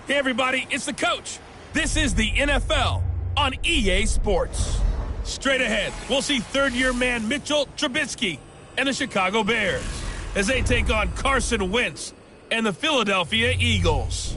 Hey everybody, it's the coach. This is the NFL on EA Sports. Straight ahead, we'll see third-year man Mitchell Trubisky and the Chicago Bears as they take on Carson Wentz and the Philadelphia Eagles.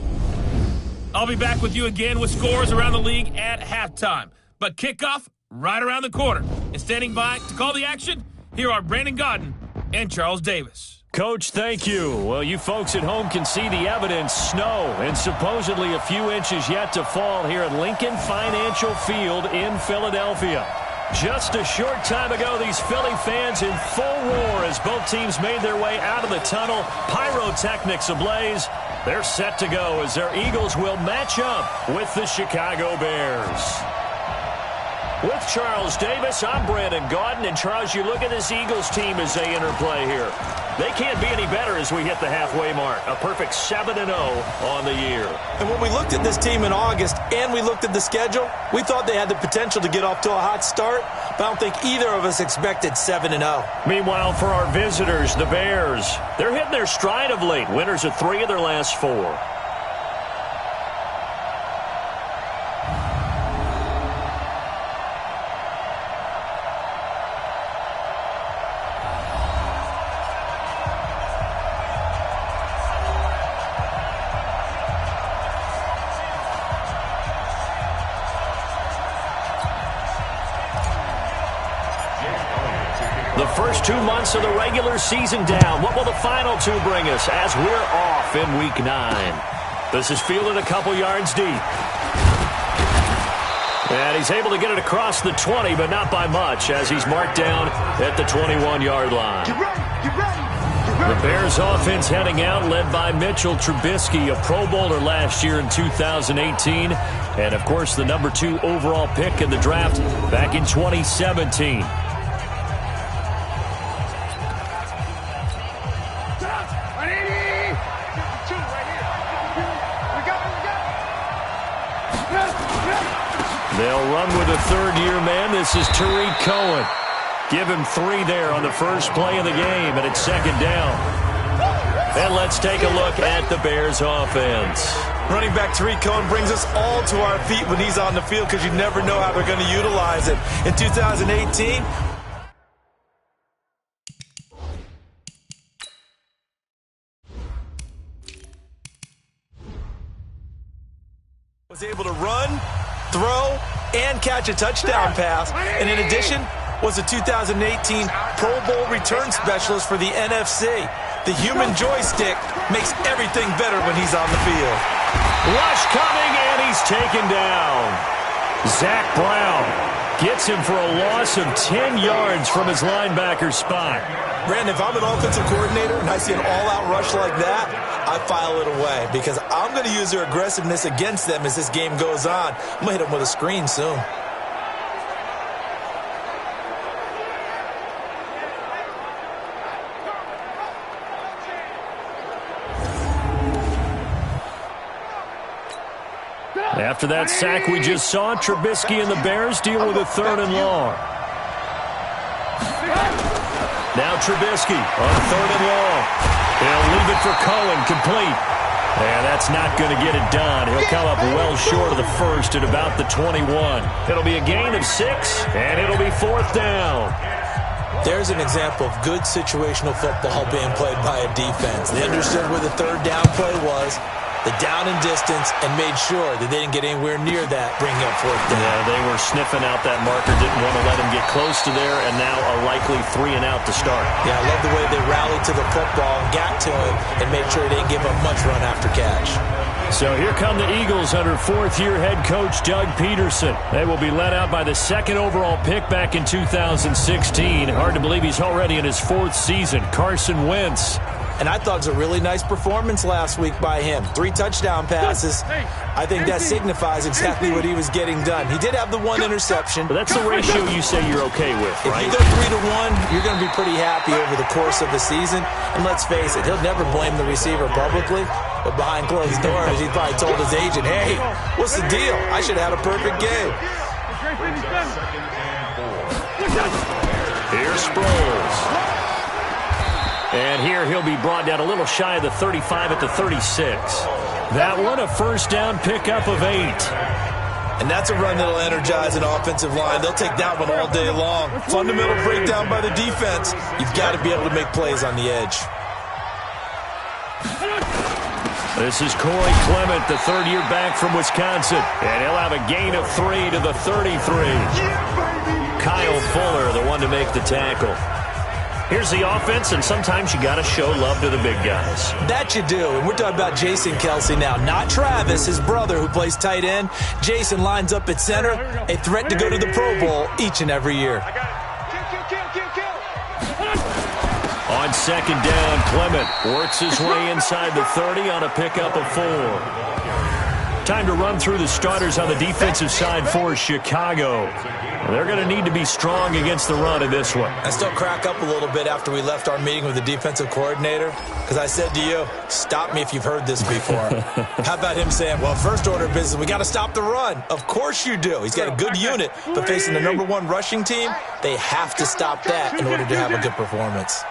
I'll be back with you again with scores around the league at halftime. But kickoff right around the corner. And standing by to call the action, here are Brandon Gaudin and Charles Davis. Coach, thank you. Well, you folks at home can see the evidence. Snow and supposedly a few inches yet to fall here at Lincoln Financial Field in Philadelphia. Just a short time ago, these Philly fans in full roar as both teams made their way out of the tunnel. Pyrotechnics ablaze. They're set to go as their Eagles will match up with the Chicago Bears. With Charles Davis, I'm Brandon Gaudin. And Charles, you look at this Eagles team as they interplay here. They can't be any better as we hit the halfway mark. A perfect 7-0 on the year. And when we looked at this team in August and we looked at the schedule, we thought they had the potential to get off to a hot start, but I don't think either of us expected 7-0. Meanwhile, for our visitors, the Bears, they're hitting their stride of late. Winners of 3 of their last 4. The first 2 months of the regular season down. What will the final 2 bring us as we're off in Week 9? This is fielded a couple yards deep. And he's able to get it across the 20, but not by much as he's marked down at the 21-yard line. The Bears offense heading out, led by Mitchell Trubisky, a Pro Bowler last year in 2018. And, of course, the number 2 overall pick in the draft back in 2017. They'll run with a third-year man. This is Tariq Cohen. Give him 3 there on the first play of the game, and it's second down. And let's take a look at the Bears offense. Running back Tariq Cohen brings us all to our feet when he's on the field because you never know how they're going to utilize it. In 2018, was able to run, throw, and catch a touchdown pass. And in addition, was a 2018 Pro Bowl return specialist for the NFC. The human joystick makes everything better when he's on the field. Rush coming, and he's taken down. Zach Brown gets him for a loss of 10 yards from his linebacker spot. Brandon, if I'm an offensive coordinator and I see an all-out rush like that, I file it away because I'm going to use their aggressiveness against them as this game goes on. I'm going to hit them with a screen soon. After that sack we just saw, Trubisky and the Bears deal with a 3rd and long. Now Trubisky on 3rd and long. He'll leave it for Cohen, complete. And that's not going to get it done. He'll come up well short of the first at about the 21. It'll be a gain of 6, and it'll be 4th down. There's an example of good situational football being played by a defense. They understood where the 3rd down play was, the down and distance, and made sure that they didn't get anywhere near that, bringing up 4th down. Yeah, they were sniffing out that marker, didn't want to let him get close to there, and now a likely 3 and out to start. Yeah, I love the way they rallied to the football and got to him and made sure they didn't give up much run after catch. So here come the Eagles under 4th-year head coach Doug Peterson. They will be led out by the 2nd overall pick back in 2016. Hard to believe he's already in his 4th season. Carson Wentz. And I thought it was a really nice performance last week by him. 3 touchdown passes. I think that signifies exactly what he was getting done. He did have the 1 interception. But that's the ratio you say you're okay with, right? If you go 3-1, you're going to be pretty happy over the course of the season. And let's face it, he'll never blame the receiver publicly. But behind closed doors, he probably told his agent, hey, what's the deal? I should have had a perfect game. Here's Sproles. And here he'll be brought down a little shy of the 35 at the 36. That one, a first down pickup of 8. And that's a run that'll energize an offensive line. They'll take that one all day long. Fundamental breakdown by the defense. You've got to be able to make plays on the edge. This is Corey Clement, the third-year back from Wisconsin. And he'll have a gain of 3 to the 33. Kyle Fuller, the one to make the tackle. Here's the offense, and sometimes you got to show love to the big guys. That you do, and we're talking about Jason Kelsey now, not Travis, his brother who plays tight end. Jason lines up at center, a threat to go to the Pro Bowl each and every year. On second down, Clement works his way inside the 30 on a pickup of 4. Time to run through the starters on the defensive side for Chicago. They're going to need to be strong against the run in this one. I still crack up a little bit after we left our meeting with the defensive coordinator because I said to you, stop me if you've heard this before. How about him saying, well, first order of business, we got to stop the run. Of course you do. He's got a good unit, but facing the #1 rushing team, they have to stop that in order to have a good performance.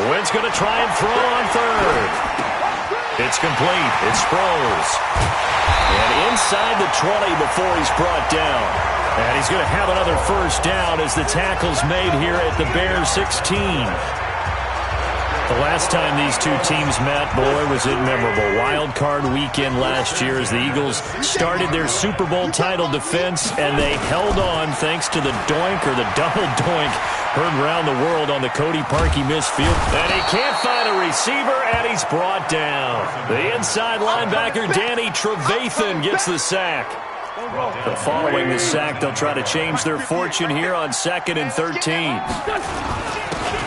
Wynn's going to try and throw on third. It's complete. It's Sproles. And inside the 20 before he's brought down. And he's going to have another first down as the tackle's made here at the Bears 16. The last time these two teams met, boy, was it memorable. Wild card weekend last year as the Eagles started their Super Bowl title defense, and they held on thanks to the doink or the double doink heard around the world on the Cody Parkey missed field. And he can't find a receiver, and he's brought down. The inside linebacker, Danny Trevathan, gets the sack. But following the sack, they'll try to change their fortune here on 2nd and 13.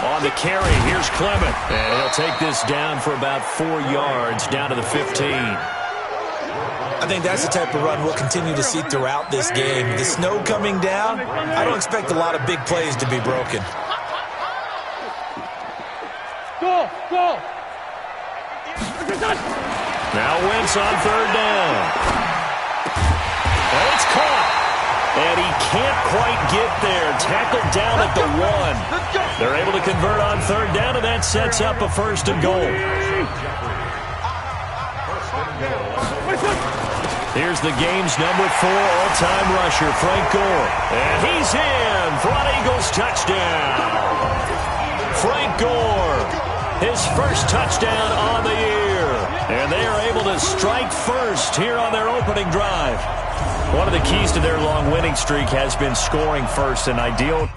On the carry, here's Clement. And he'll take this down for about 4 yards, down to the 15. I think that's the type of run we'll continue to see throughout this game. The snow coming down, I don't expect a lot of big plays to be broken. Go! Now Wentz on third down. And it's caught. And he can't quite get there. Tackled down at the 1. They're able to convert on third down, and that sets up a first and goal. Here's the game's #4 all-time rusher, Frank Gore. And he's in for an Eagles touchdown. Frank Gore, his first touchdown on the year. And they are able to strike first here on their opening drive. One of the keys to their long winning streak has been scoring first, an ideal.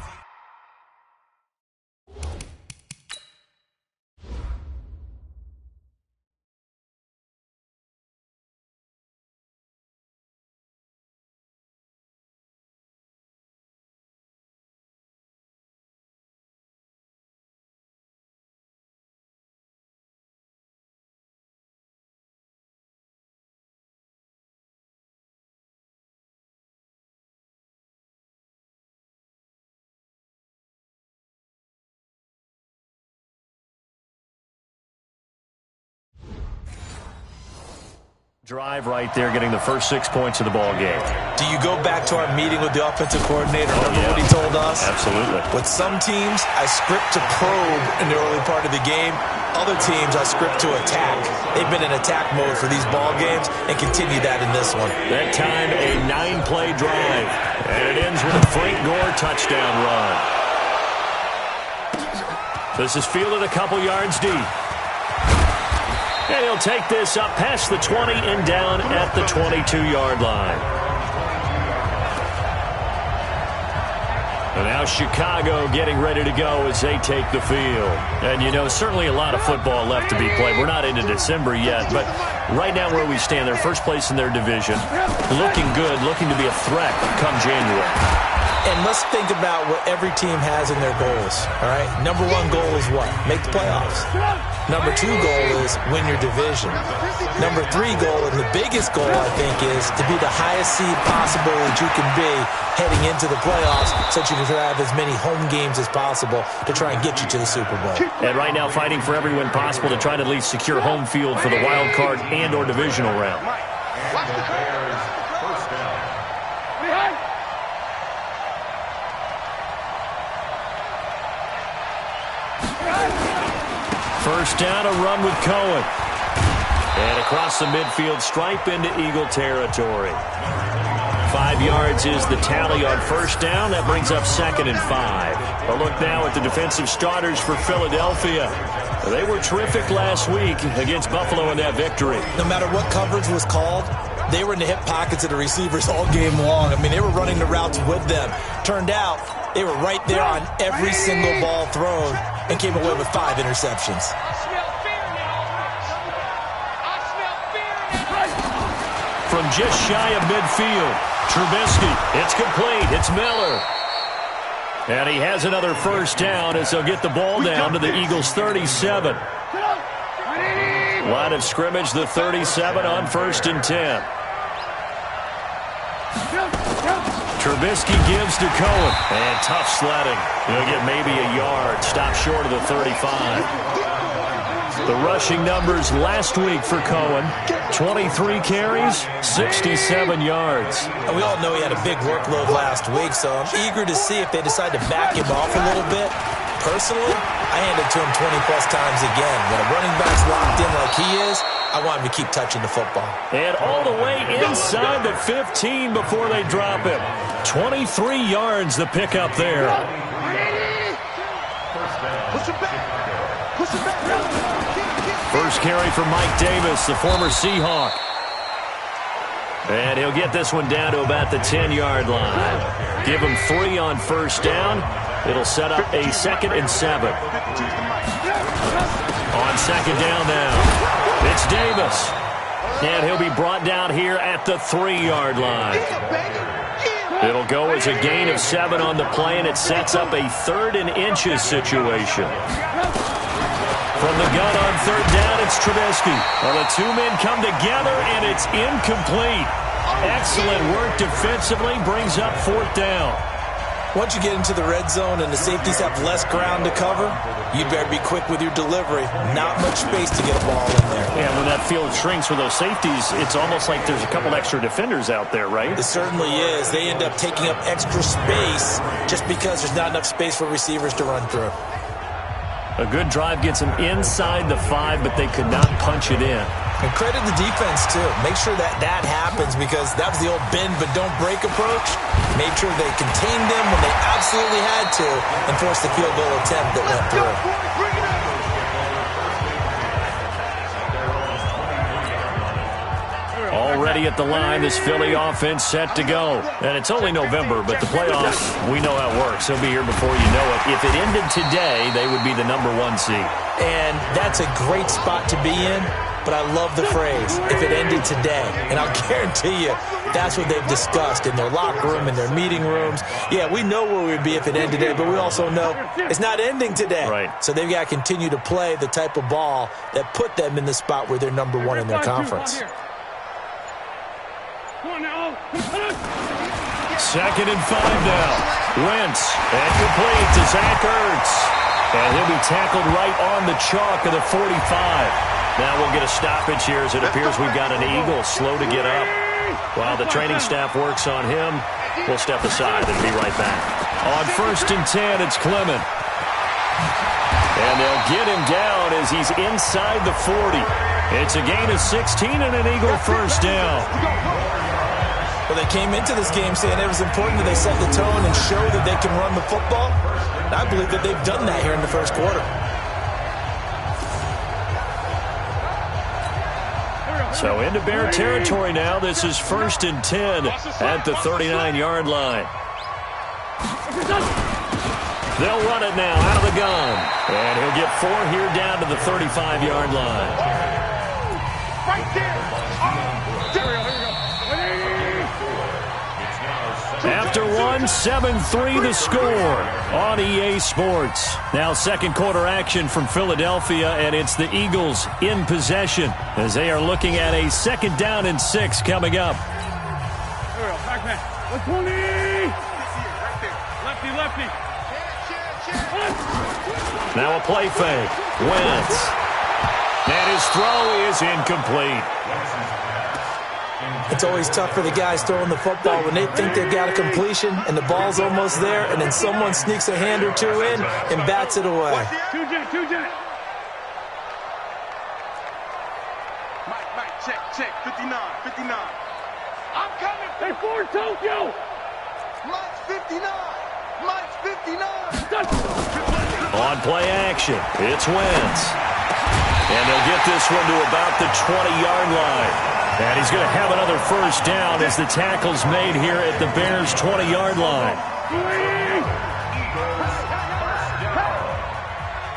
Drive right there, getting the first 6 points of the ball game. Do you go back to our meeting with the offensive coordinator? Remember what he told us? Absolutely. With some teams, I script to probe in the early part of the game. Other teams, I script to attack. They've been in attack mode for these ball games and continue that in this one. That time, a 9-play drive. And it ends with a Frank Gore touchdown run. This is fielded a couple yards deep. And he'll take this up past the 20 and down at the 22-yard line. And now Chicago getting ready to go as they take the field. And, you know, certainly a lot of football left to be played. We're not into December yet, but right now where we stand, they're first place in their division. Looking good, looking to be a threat come January. And let's think about what every team has in their goals, all right? #1 goal is what? Make the playoffs. #2 goal is win your division. #3 goal, and the biggest goal, I think, is to be the highest seed possible that you can be heading into the playoffs so that you can have as many home games as possible to try and get you to the Super Bowl. And right now fighting for every win possible to try to at least secure home field for the wild card and or divisional round. First down, a run with Cohen. And across the midfield stripe into Eagle territory. 5 yards is the tally on first down. That brings up 2nd and 5. A look now at the defensive starters for Philadelphia. They were terrific last week against Buffalo in that victory. No matter what coverage was called, they were in the hip pockets of the receivers all game long. I mean, they were running the routes with them. Turned out, they were right there on every single ball thrown and came away with 5 interceptions. From just shy of midfield, Trubisky, it's complete, it's Miller. And he has another first down as they'll get the ball down to the Eagles' 37. Line of scrimmage, the 37 on 1st and 10. Trubisky gives to Cohen. And tough sledding. He'll get maybe a yard. Stop short of the 35. The rushing numbers last week for Cohen. 23 carries, 67 yards. And we all know he had a big workload last week, so I'm eager to see if they decide to back him off a little bit. Personally, I hand it to him 20-plus times again. When a running back's locked in like he is, I want him to keep touching the football. And all the way inside the 15 before they drop him. 23 yards the pickup there. First carry for Mike Davis, the former Seahawk. And he'll get this one down to about the 10-yard line. Give him 3 on first down. It'll set up a 2nd and 7. On 2nd down now, it's Davis. And he'll be brought down here at the 3-yard line. It'll go as a gain of 7 on the play, and it sets up a 3rd and inches situation. From the gun on 3rd down, it's Trubisky. Well, the 2 men come together, and it's incomplete. Excellent work defensively, brings up 4th down. Once you get into the red zone and the safeties have less ground to cover, you better be quick with your delivery. Not much space to get a ball in there. Yeah, when that field shrinks with those safeties, it's almost like there's a couple extra defenders out there, right? It certainly is. They end up taking up extra space just because there's not enough space for receivers to run through. A good drive gets them inside the 5, but they could not punch it in. And credit the defense, too. Make sure that happens, because that was the old bend but don't break approach. Made sure they contained them when they absolutely had to and forced the field goal attempt that went through. Already at the line, this Philly offense set to go. And it's only November, but the playoffs, we know how it works. They'll be here before you know it. If it ended today, they would be the #1 seed. And that's a great spot to be in. But I love the phrase, if it ended today. And I'll guarantee you, that's what they've discussed in their locker room, in their meeting rooms. Yeah, we know where we'd be if it ended today, but we also know it's not ending today. Right. So they've got to continue to play the type of ball that put them in the spot where they're #1 in their conference. 2nd and 5 now. Wentz, and complete to Zach Ertz. And he'll be tackled right on the chalk of the 45. Now we'll get a stoppage here as it appears we've got an Eagle slow to get up. While the training staff works on him, we'll step aside and be right back. On 1st and 10, it's Clement. And they'll get him down as he's inside the 40. It's a gain of 16 and an Eagle first down. Well, they came into this game saying it was important that they set the tone and show that they can run the football. And I believe that they've done that here in the first quarter. So into Bear territory now. This is 1st and 10 at the 39-yard line. They'll run it now out of the gun. And he'll get 4 here down to the 35-yard line. Right there. After 1, 7-3 the score on EA Sports. Now 2nd quarter action from Philadelphia, and it's the Eagles in possession as they are looking at a 2nd down and 6 coming up. Now a play fake. Wentz. And his throw is incomplete. It's always tough for the guys throwing the football when they think they've got a completion and the ball's almost there, and then someone sneaks a hand or two in and bats it away. check. 59. I'm coming. They forward Tokyo. Mike's 59. On play action, it's Wentz. And they'll get this one to about the 20-yard line. And he's going to have another first down as the tackle's made here at the Bears' 20-yard line.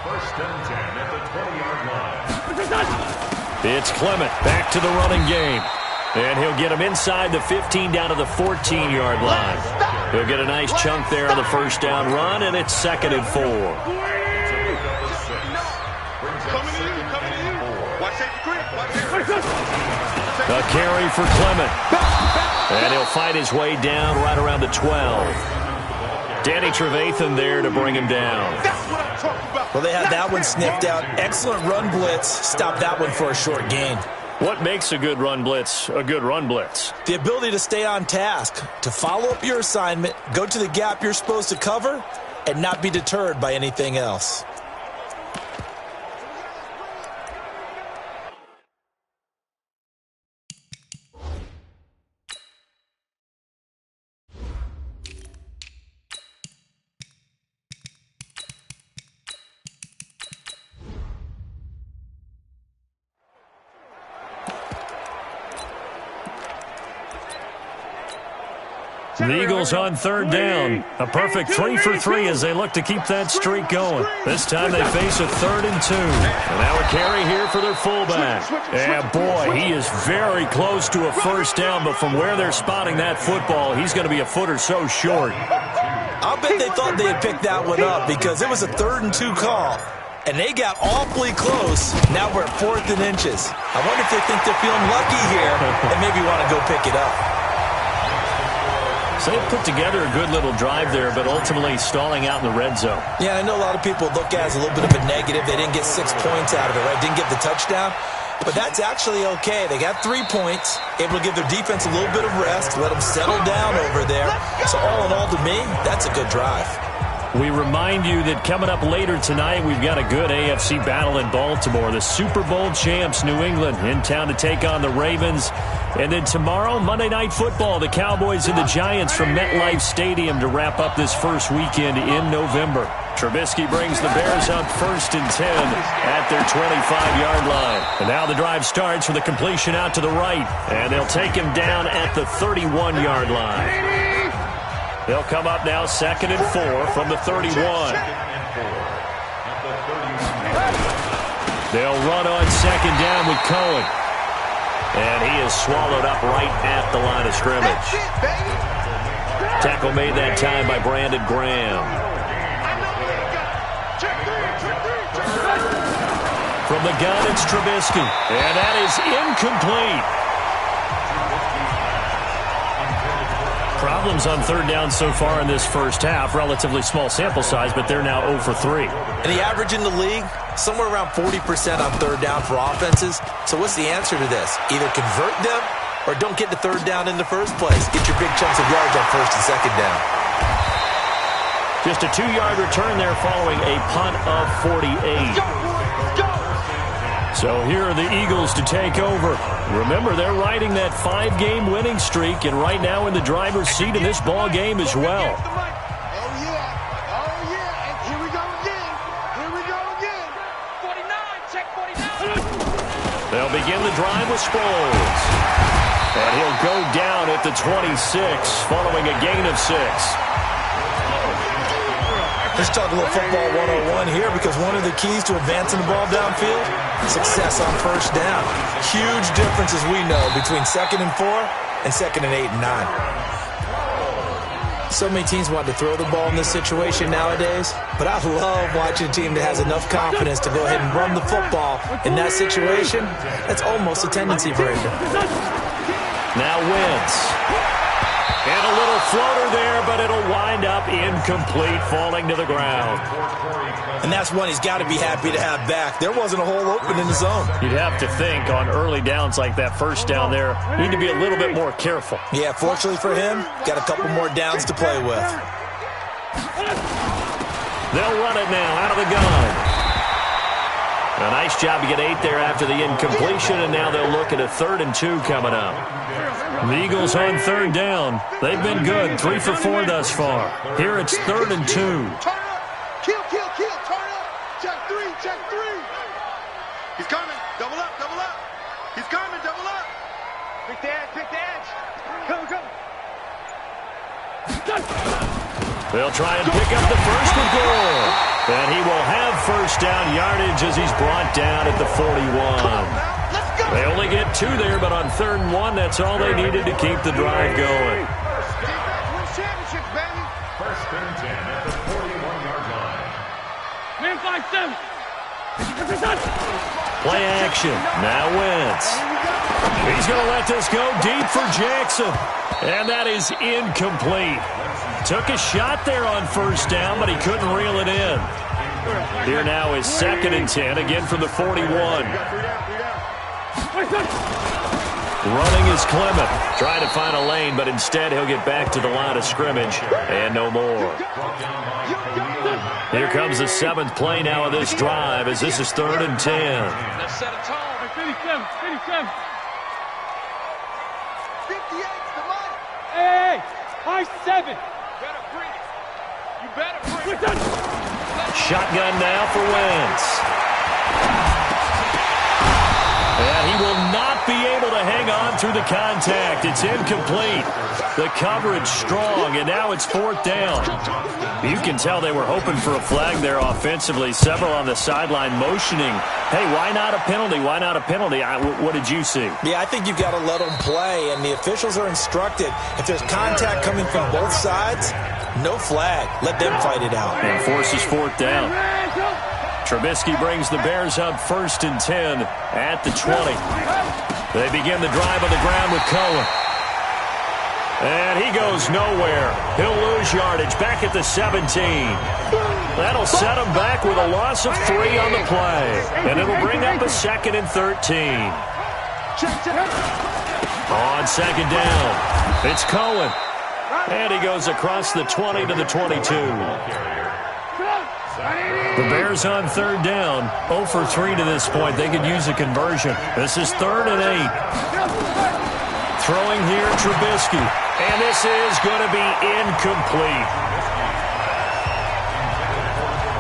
First and 10 at the 20-yard line. It's Clement back to the running game. And he'll get him inside the 15 down to the 14-yard line. He'll get a nice chunk there on the first down run, and it's 2nd and 4. A carry for Clement. And he'll fight his way down right around the 12. Danny Trevathan there to bring him down. Well, they had that one sniffed out. Excellent run blitz. Stop that one for a short gain. What makes a good run blitz a good run blitz? The ability to stay on task, to follow up your assignment, go to the gap you're supposed to cover, and not be deterred by anything else. The Eagles on 3rd down. A perfect 3 for 3 as they look to keep that streak going. This time they face a 3rd and 2. And now a carry here for their fullback. And boy, he is very close to a first down, but from where they're spotting that football, he's going to be a foot or so short. I'll bet they thought they had picked that one up because it was a 3rd and 2 call. And they got awfully close. Now we're at 4th and inches. I wonder if they think they're feeling lucky here and maybe want to go pick it up. So they put together a good little drive there, but ultimately stalling out in the red zone. Yeah, I know a lot of people look at it as a little bit of a negative. They didn't get 6 points out of it, right? Didn't get the touchdown. But that's actually okay. They got 3 points, able to give their defense a little bit of rest, let them settle down over there. So all in all, to me, that's a good drive. We remind you that coming up later tonight, we've got a good AFC battle in Baltimore. The Super Bowl champs, New England, in town to take on the Ravens. And then tomorrow, Monday Night Football, the Cowboys and the Giants from MetLife Stadium to wrap up this first weekend in November. Trubisky brings the Bears up 1st and 10 at their 25-yard line. And now the drive starts with a completion out to the right. And they'll take him down at the 31-yard line. They'll come up now 2nd and 4 from the 31. They'll run on 2nd down with Cohen. And he is swallowed up right at the line of scrimmage. Tackle made that time by Brandon Graham. From the gun, it's Trubisky. And that is incomplete. Problems on 3rd down so far in this first half. Relatively small sample size, but they're now 0 for 3. And the average in the league, somewhere around 40% on 3rd down for offenses. So what's the answer to this? Either convert them or don't get to 3rd down in the first place. Get your big chunks of yards on 1st and 2nd down. Just a 2-yard return there following a punt of 48. So here are the Eagles to take over. Remember, they're riding that 5-game winning streak, and right now in the driver's seat in this ball game as well. And here we go again. 49, check 49. They'll begin the drive with Sproles. And he'll go down at the 26 following a gain of 6. Let's talk a little football 101 here, because one of the keys to advancing the ball downfield, success on 1st down. Huge difference, as we know, between 2nd and 4 and 2nd and 8 and 9. So many teams want to throw the ball in this situation nowadays, but I love watching a team that has enough confidence to go ahead and run the football in that situation. That's almost a tendency breaker. Now Wentz. And a little floater there, but it'll wind up incomplete, falling to the ground. And that's one he's got to be happy to have back. There wasn't a hole open in the zone. You'd have to think on early downs like that, 1st down there, need to be a little bit more careful. Yeah, fortunately for him, got a couple more downs to play with. They'll run it now out of the gun. A nice job to get 8 there after the incompletion, and now they'll look at a 3rd and 2 coming up. The Eagles on 3rd down. They've been good, 3 for 4 thus far. Here it's 3rd and 2. Turn up. Kill, kill, kill. Turn up. Check 3, check 3. He's coming. Double up, double up. He's coming, double up. Pick the edge, pick the edge. Come, come. They'll try and pick up the first and goal. And he will have first down yardage as he's brought down at the 41. They only get 2 there, but on 3rd and 1, that's all they needed to keep the drive going. First and 10 at the 41-yard line. Man 5-7. Play action. Now Wentz. He's going to let this go deep for Jackson. And that is incomplete. Took a shot there on first down, but he couldn't reel it in. Here now is 2nd and 10, again from the 41. Running is Clement. Trying to find a lane, but instead he'll get back to the line of scrimmage. And no more. Here comes the 7th play now of this drive as this is 3rd and 10. Let's set a tone. 57, 57. 58's the money. Hey, high 7. You better bring it. You better bring it. Shotgun now for Wentz. And he will not be able to hang on through the contact. It's incomplete. The coverage strong, and now it's 4th down. You can tell they were hoping for a flag there offensively. Several on the sideline motioning. Hey, why not a penalty? Why not a penalty? What did you see? Yeah, I think you've got to let them play, and the officials are instructed. If there's contact coming from both sides, no flag. Let them fight it out. And forces 4th down. Trubisky brings the Bears up 1st and 10 at the 20. They begin the drive on the ground with Cohen. And he goes nowhere. He'll lose yardage back at the 17. That'll set him back with a loss of 3 on the play. And it'll bring up a 2nd and 13. On 2nd down, it's Cohen. And he goes across the 20 to the 22. The Bears on 3rd down, 0 for 3 to this point. They could use a conversion. This is 3rd and 8. Throwing here, Trubisky. And this is going to be incomplete.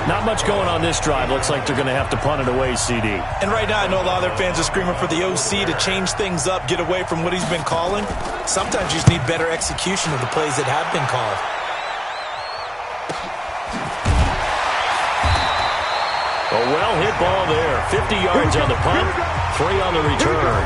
Not much going on this drive. Looks like they're going to have to punt it away, CD. And right now, I know a lot of their fans are screaming for the OC to change things up, get away from what he's been calling. Sometimes you just need better execution of the plays that have been called. A well-hit ball there. 50 yards on the punt, 3 on the return.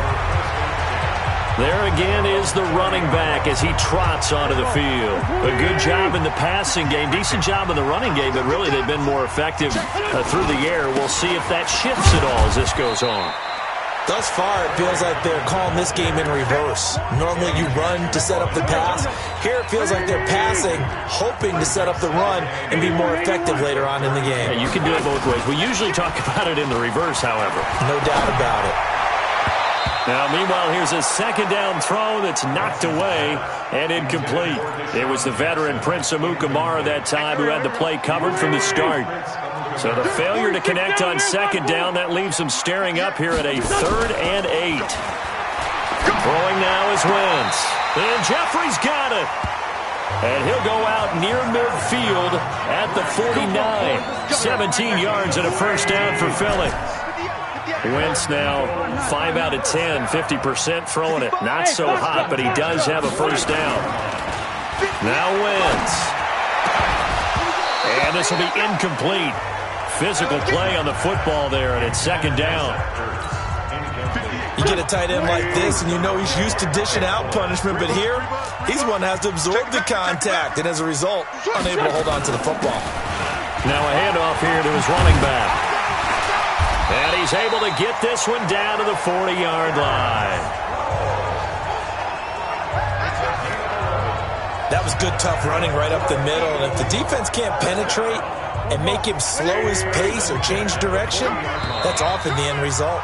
There again is the running back as he trots onto the field. A good job in the passing game. Decent job in the running game, but really they've been more effective through the air. We'll see if that shifts at all as this goes on. Thus far, it feels like they're calling this game in reverse. Normally you run to set up the pass. Here it feels like they're passing, hoping to set up the run and be more effective later on in the game. Yeah, you can do it both ways. We usually talk about it in the reverse, however. No doubt about it. Now, meanwhile, here's a 2nd down throw that's knocked away and incomplete. It was the veteran Prince Amukamara that time who had the play covered from the start. So the failure to connect on 2nd down, that leaves him staring up here at a 3rd and 8. Throwing now is Wentz. And Jeffrey's got it. And he'll go out near midfield at the 49. 17 yards and a first down for Philly. Wentz now 5 out of 10, 50% throwing it. Not so hot, but he does have a first down. Now Wentz. And this will be incomplete. Physical play on the football there, and it's 2nd down. You get a tight end like this, and you know he's used to dishing out punishment, but here, he's one that has to absorb the contact, and as a result, unable to hold on to the football. Now a handoff here to his running back. And he's able to get this one down to the 40-yard line. That was good, tough running right up the middle, and if the defense can't penetrate and make him slow his pace or change direction, that's often the end result.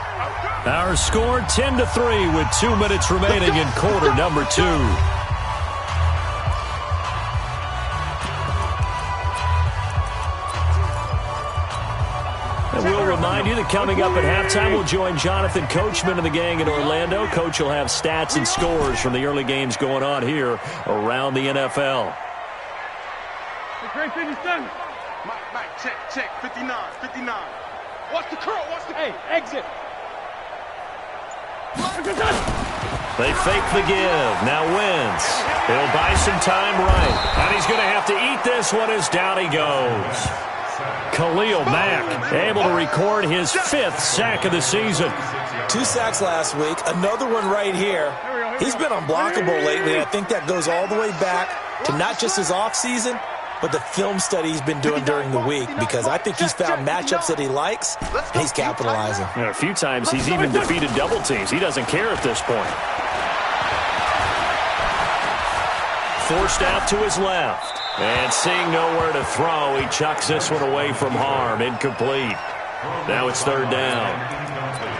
Our score 10-3 with 2 minutes remaining in quarter number 2. And we'll remind you that coming up at halftime, we'll join Jonathan Coachman and the gang in Orlando. Coach will have stats and scores from the early games going on here around the NFL. Great 57. Mike, check. 59. Watch the curl, Hey, exit. They fake the give. Now wins. He'll buy some time right. And he's going to have to eat this one as down he goes. Khalil Mack able to record his 5th sack of the season. 2 sacks last week. Another one right here. He's been unblockable lately. And I think that goes all the way back to not just his offseason, but the film study he's been doing during the week, because I think he's found matchups that he likes, and he's capitalizing. A few times he's even defeated double teams. He doesn't care at this point. Forced out to his left. And seeing nowhere to throw, he chucks this one away from harm. Incomplete. Now it's 3rd down.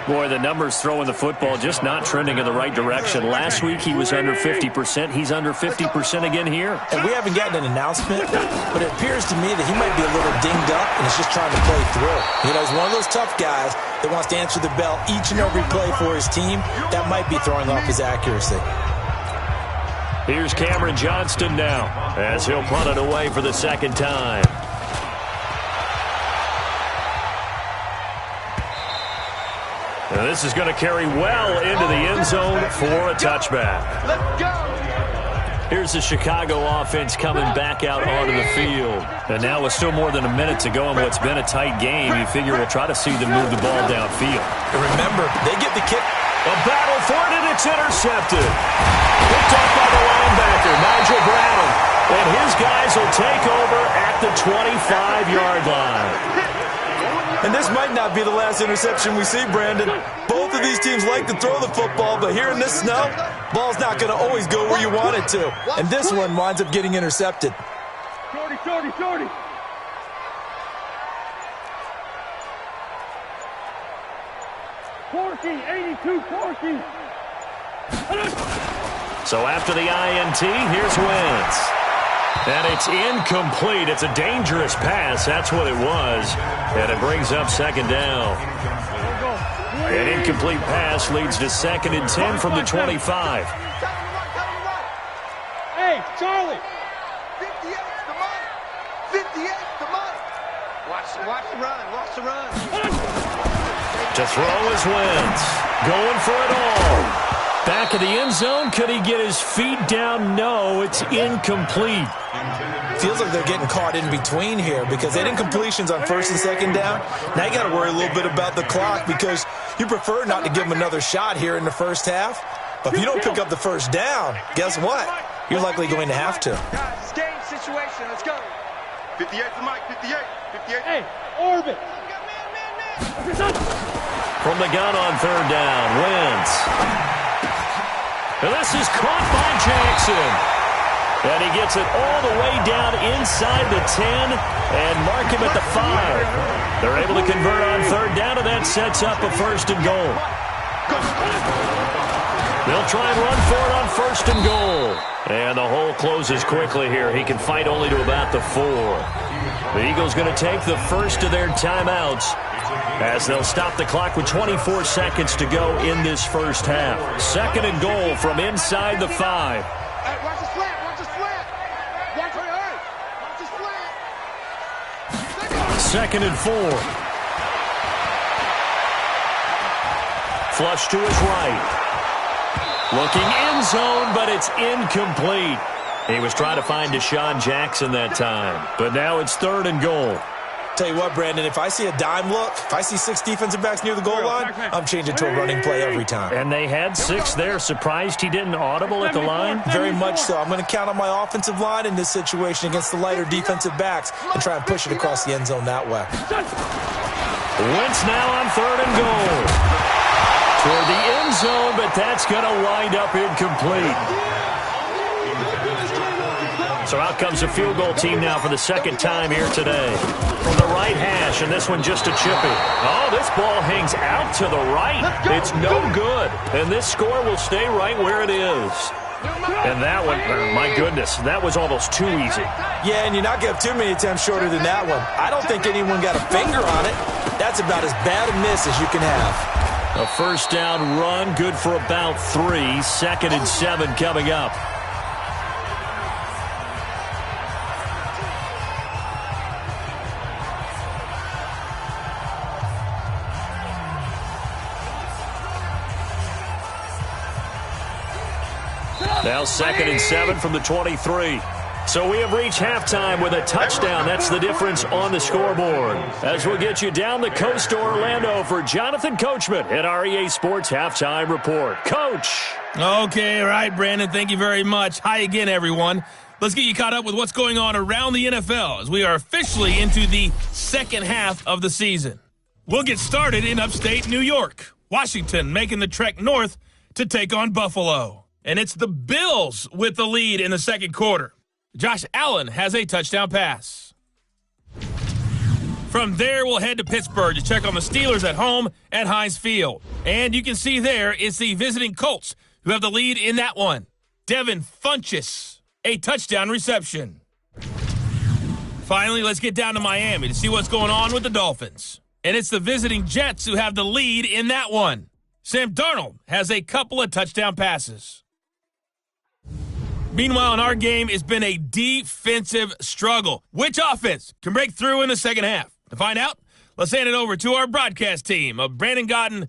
Boy, the numbers throwing the football just not trending in the right direction. Last week he was under 50%. He's under 50% again here. And we haven't gotten an announcement, but it appears to me that he might be a little dinged up and is just trying to play through. You know, he's one of those tough guys that wants to answer the bell each and every play for his team. That might be throwing off his accuracy. Here's Cameron Johnston now as he'll punt it away for the 2nd time. Now this is going to carry well into the end zone for a touchback. Let's go. Here's the Chicago offense coming back out onto the field. And now with still more than a minute to go in what's been a tight game, you figure we'll try to see them move the ball downfield. And remember, they get the kick. A battle for it, and it's intercepted. Picked off by the linebacker, Nigel Bradham. And his guys will take over at the 25-yard line. And this might not be the last interception we see, Brandon. Both of these teams like to throw the football, but here in this snow, ball's not going to always go where you want it to. And this one winds up getting intercepted. Shorty. Corky, 82, Corky. So after the INT, here's Wentz. And it's incomplete. It's a dangerous pass. That's what it was. And it brings up 2nd down. An incomplete pass leads to 2nd and 10 from the 25. Hey, Charlie. 58, the money. 58, the money. Watch the run. To throw is Wentz. Going for it all. Back of the end zone. Could he get his feet down? No, it's incomplete. Feels like they're getting caught in between here because they did incompletions on 1st and 2nd down. Now you got to worry a little bit about the clock because you prefer not to give them another shot here in the 1st half. But if you don't pick up the 1st down, guess what? You're likely going to have to. Guys, it's game situation. Let's go. 58 to Mike. 58. Hey, orbit. From the gun on 3rd down, Wentz. And this is caught by Jackson. And he gets it all the way down inside the 10 and mark him at the 5. They're able to convert on 3rd down, and that sets up a 1st and goal. They'll try and run for it on 1st and goal. And the hole closes quickly here. He can fight only to about the 4. The Eagles going to take the first of their timeouts as they'll stop the clock with 24 seconds to go in this 1st half. 2nd and goal from inside the 5. Hey, watch the slant. Second and 4. Flush to his right. Looking end zone, but it's incomplete. He was trying to find Deshaun Jackson that time. But now it's 3rd and goal. Tell you what, Brandon, if I see a dime look, if I see 6 defensive backs near the goal line, I'm changing to a running play every time. And they had 6 there. Surprised he didn't audible at the line? Very much so. I'm going to count on my offensive line in this situation against the lighter defensive backs and try and push it across the end zone that way. Wentz now on 3rd and goal. Toward the end zone, but that's going to wind up incomplete. So out comes the field goal team now for the 2nd time here today. From the right hash, and this one just a chippy. Oh, this ball hangs out to the right. It's no good. And this score will stay right where it is. And that one, my goodness, that was almost too easy. Yeah, and you're not going to have too many attempts shorter than that one. I don't think anyone got a finger on it. That's about as bad a miss as you can have. A first down run, good for about 3. 2nd and 7 coming up. Now 2nd and 7 from the 23. So we have reached halftime with a touchdown. That's the difference on the scoreboard. As we'll get you down the coast to Orlando for Jonathan Coachman at our EA Sports Halftime Report. Coach. Okay, all right, Brandon. Thank you very much. Hi again, everyone. Let's get you caught up with what's going on around the NFL as we are officially into the second half of the season. We'll get started in upstate New York. Washington making the trek north to take on Buffalo. And it's the Bills with the lead in the second quarter. Josh Allen has a touchdown pass. From there, we'll head to Pittsburgh to check on the Steelers at home at Heinz Field. And you can see there it's the visiting Colts who have the lead in that one. Devin Funchess, a touchdown reception. Finally, let's get down to Miami to see what's going on with the Dolphins. And it's the visiting Jets who have the lead in that one. Sam Darnold has a couple of touchdown passes. Meanwhile, in our game, it's been a defensive struggle. Which offense can break through in the second half? To find out, let's hand it over to our broadcast team of Brandon Godden